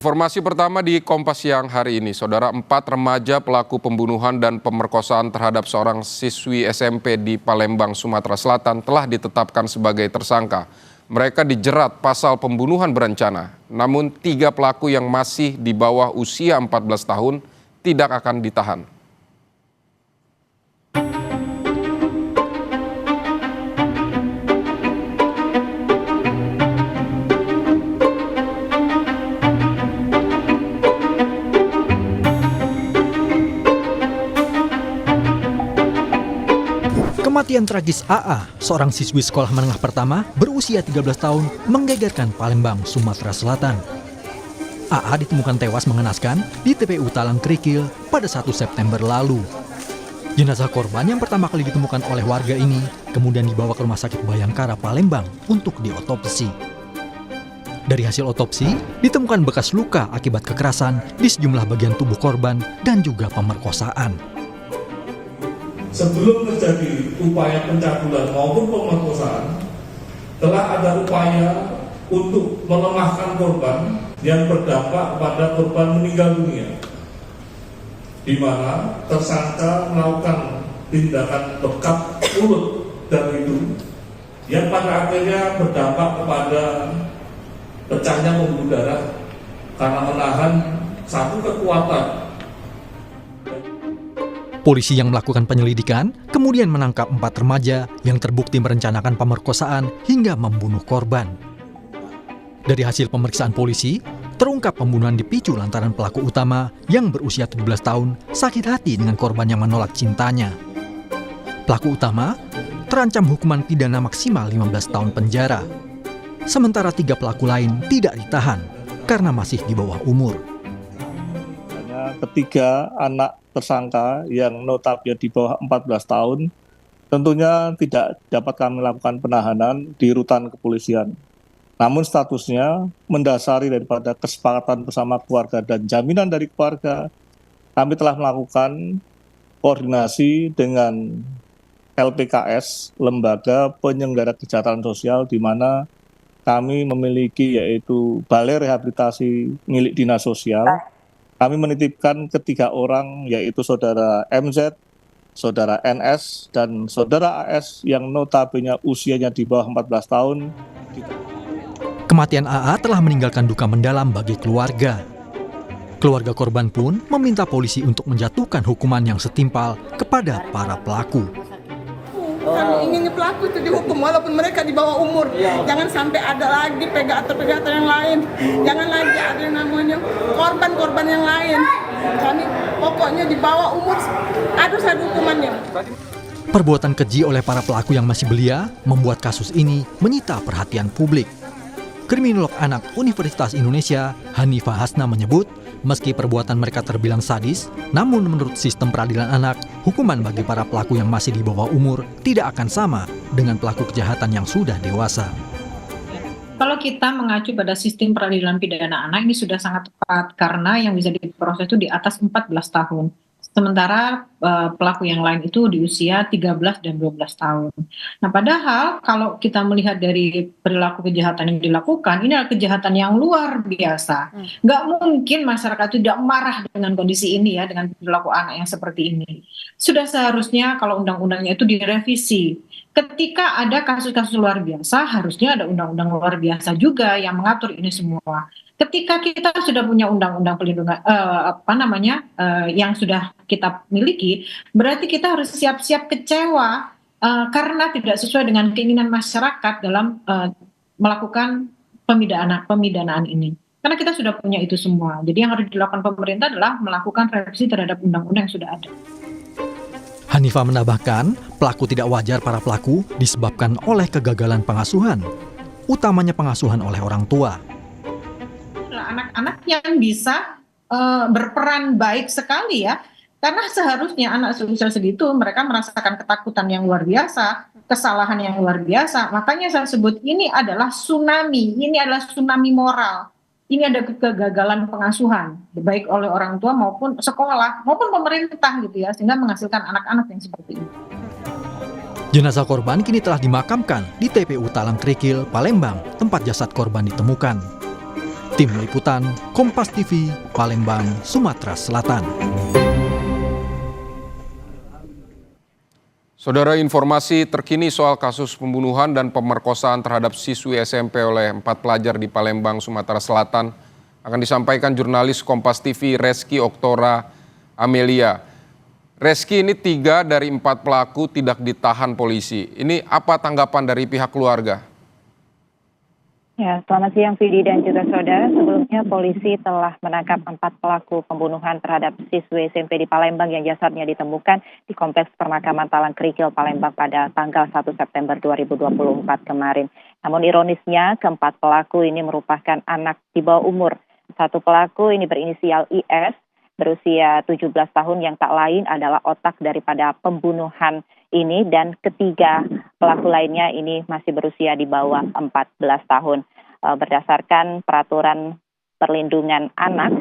Informasi pertama di Kompas Siang hari ini, Saudara, 4 remaja pelaku pembunuhan dan pemerkosaan terhadap seorang siswi SMP di Palembang, Sumatera Selatan telah ditetapkan sebagai tersangka. Mereka dijerat pasal pembunuhan berencana, namun 3 pelaku yang masih di bawah usia 14 tahun tidak akan ditahan. Kematian tragis AA, seorang siswi sekolah menengah pertama berusia 13 tahun, menggegerkan Palembang, Sumatera Selatan. AA ditemukan tewas mengenaskan di TPU Talang Krikil pada 1 September lalu. Jenazah korban yang pertama kali ditemukan oleh warga ini kemudian dibawa ke Rumah Sakit Bayangkara Palembang untuk diotopsi. Dari hasil otopsi, ditemukan bekas luka akibat kekerasan di sejumlah bagian tubuh korban dan juga pemerkosaan. Sebelum terjadi upaya pencabulan maupun pemerkosaan, telah ada upaya untuk melemahkan korban yang berdampak pada korban meninggal dunia, di mana tersangka melakukan tindakan bekap mulut dan hidung yang pada akhirnya berdampak kepada pecahnya pembuluh darah karena menahan satu kekuatan. Polisi yang melakukan penyelidikan kemudian menangkap 4 remaja yang terbukti merencanakan pemerkosaan hingga membunuh korban. Dari hasil pemeriksaan polisi, terungkap pembunuhan dipicu lantaran pelaku utama yang berusia 17 tahun sakit hati dengan korban yang menolak cintanya. Pelaku utama terancam hukuman pidana maksimal 15 tahun penjara. Sementara 3 pelaku lain tidak ditahan karena masih di bawah umur. Ketiga anak tersangka yang notabene di bawah 14 tahun tentunya tidak dapat kami lakukan penahanan di rutan kepolisian. Namun statusnya mendasari daripada kesepakatan bersama keluarga dan jaminan dari keluarga, kami telah melakukan koordinasi dengan LPKS, Lembaga Penyelenggara Kesejahteraan Sosial, di mana kami memiliki yaitu Balai Rehabilitasi milik Dinas Sosial. Kami menitipkan ketiga orang, yaitu Saudara MZ, Saudara NS, dan Saudara AS yang notabene usianya di bawah 14 tahun. Kematian AA telah meninggalkan duka mendalam bagi keluarga. Keluarga korban pun meminta polisi untuk menjatuhkan hukuman yang setimpal kepada para pelaku. Kami inginnya pelaku itu dihukum walaupun mereka di bawah umur. Jangan sampai ada lagi pegator-pegator yang lain. Jangan lagi ada yang namanya korban-korban yang lain. Kami pokoknya di bawah umur ada hukumannya. Perbuatan keji oleh para pelaku yang masih belia membuat kasus ini menyita perhatian publik. Kriminolog anak Universitas Indonesia, Hanifah Hasna, menyebut meski perbuatan mereka terbilang sadis, namun menurut sistem peradilan anak, hukuman bagi para pelaku yang masih di bawah umur tidak akan sama dengan pelaku kejahatan yang sudah dewasa. Kalau kita mengacu pada sistem peradilan pidana anak, ini sudah sangat tepat karena yang bisa diproses itu di atas 14 tahun. Sementara pelaku yang lain itu di usia 13 dan 12 tahun. Nah, padahal kalau kita melihat dari perilaku kejahatan yang dilakukan, ini adalah kejahatan yang luar biasa. Nggak mungkin masyarakat tidak marah dengan kondisi ini ya, dengan perilaku anak yang seperti ini. Sudah seharusnya kalau undang-undangnya itu direvisi. Ketika ada kasus-kasus luar biasa, harusnya ada undang-undang luar biasa juga yang mengatur ini semua. Ketika kita sudah punya undang-undang pelindungan yang sudah kita miliki, berarti kita harus siap-siap kecewa karena tidak sesuai dengan keinginan masyarakat dalam melakukan pemidanaan ini. Karena kita sudah punya itu semua. Jadi yang harus dilakukan pemerintah adalah melakukan revisi terhadap undang-undang yang sudah ada. Hanifah menambahkan, pelaku tidak wajar para pelaku disebabkan oleh kegagalan pengasuhan, utamanya pengasuhan oleh orang tua. Anak-anak yang bisa berperan baik sekali ya, karena seharusnya anak seusia segitu mereka merasakan ketakutan yang luar biasa, kesalahan yang luar biasa. Makanya saya sebut ini adalah tsunami moral. Ini ada kegagalan pengasuhan baik oleh orang tua maupun sekolah maupun pemerintah gitu ya, sehingga menghasilkan anak-anak yang seperti ini. Jenazah korban kini telah dimakamkan di TPU Talang Krikil, Palembang, tempat jasad korban ditemukan. Tim Liputan, Kompas TV, Palembang, Sumatera Selatan. Saudara, informasi terkini soal kasus pembunuhan dan pemerkosaan terhadap siswi SMP oleh 4 pelajar di Palembang, Sumatera Selatan akan disampaikan jurnalis Kompas TV Reski Oktora Amelia. Reski, ini 3 dari 4 pelaku tidak ditahan polisi. Ini apa tanggapan dari pihak keluarga? Ya, selamat siang Vidi dan juga saudara. Sebelumnya polisi telah menangkap 4 pelaku pembunuhan terhadap siswi SMP di Palembang yang jasadnya ditemukan di Kompleks Pemakaman Talang Krikil, Palembang pada tanggal 1 September 2024 kemarin. Namun ironisnya, keempat pelaku ini merupakan anak di bawah umur. Satu pelaku ini berinisial IS, berusia 17 tahun yang tak lain adalah otak daripada pembunuhan ini, dan ketiga pelaku lainnya ini masih berusia di bawah 14 tahun. Berdasarkan peraturan perlindungan anak,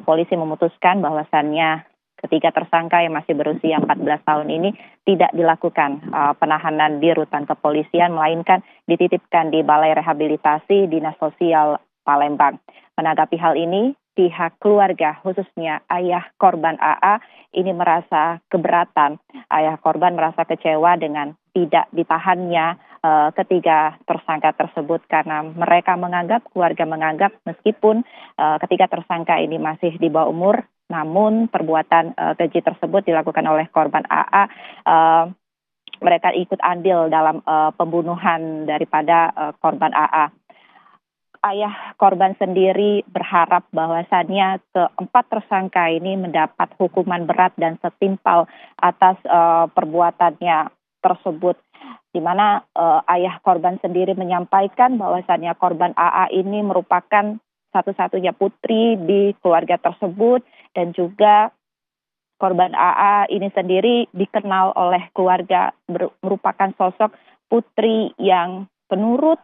polisi memutuskan bahwasannya ketiga tersangka yang masih berusia 14 tahun ini tidak dilakukan penahanan di rutan kepolisian, melainkan dititipkan di Balai Rehabilitasi Dinas Sosial Palembang. Menanggapi hal ini, pihak keluarga, khususnya ayah korban AA, ini merasa keberatan. Ayah korban merasa kecewa dengan tidak ditahannya ketiga tersangka tersebut, karena mereka menganggap, keluarga menganggap, meskipun ketiga tersangka ini masih di bawah umur, namun perbuatan keji tersebut dilakukan oleh korban AA. Mereka ikut andil dalam pembunuhan daripada korban AA. Ayah korban sendiri berharap bahwasannya keempat tersangka ini mendapat hukuman berat dan setimpal atas perbuatannya tersebut, di mana ayah korban sendiri menyampaikan bahwasannya korban AA ini merupakan satu-satunya putri di keluarga tersebut, dan juga korban AA ini sendiri dikenal oleh keluarga merupakan sosok putri yang penurut,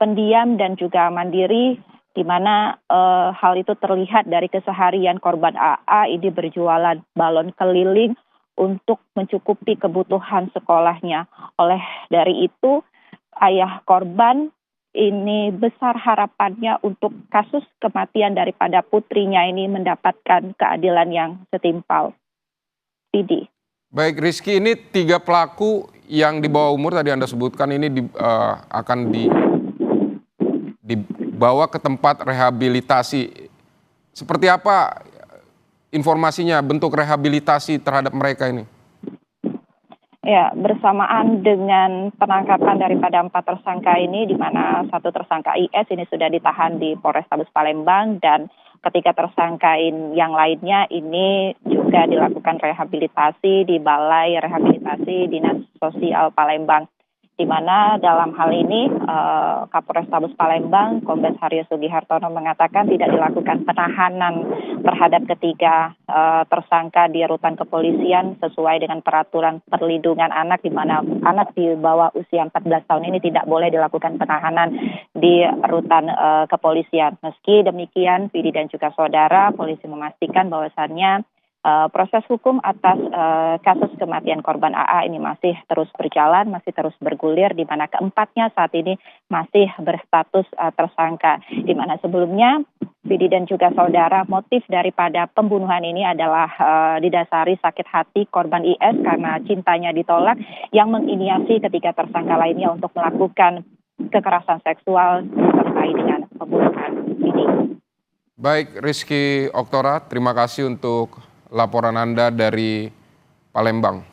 pendiam dan juga mandiri, di mana hal itu terlihat dari keseharian korban AA ini berjualan balon keliling untuk mencukupi kebutuhan sekolahnya. Oleh dari itu, ayah korban ini besar harapannya untuk kasus kematian daripada putrinya ini mendapatkan keadilan yang setimpal. Didi. Baik Rizky, ini 3 pelaku yang di bawah umur tadi Anda sebutkan ini akan dibawa ke tempat rehabilitasi. Seperti apa informasinya, bentuk rehabilitasi terhadap mereka ini? Ya, bersamaan dengan penangkapan daripada 4 tersangka ini, di mana satu tersangka IS ini sudah ditahan di Polrestabes Palembang, dan ketiga tersangka yang lainnya ini juga dilakukan rehabilitasi di Balai Rehabilitasi Dinas Sosial Palembang, di mana dalam hal ini Kapolrestabes Palembang Kombes Haryo Sugihartono mengatakan tidak dilakukan penahanan terhadap ketiga tersangka di rutan kepolisian sesuai dengan peraturan perlindungan anak, di mana anak di bawah usia 14 tahun ini tidak boleh dilakukan penahanan di rutan kepolisian. Meski demikian, Vidi dan juga saudara, polisi memastikan bahwasannya proses hukum atas kasus kematian korban AA ini masih terus berjalan, masih terus bergulir, di mana keempatnya saat ini masih berstatus tersangka. Di mana sebelumnya, Vidi dan juga saudara, motif daripada pembunuhan ini adalah didasari sakit hati korban IS karena cintanya ditolak, yang menginisiasi ketiga tersangka lainnya untuk melakukan kekerasan seksual terkait dengan pembunuhan ini. Baik Rizky Oktora, terima kasih untuk laporan Anda dari Palembang.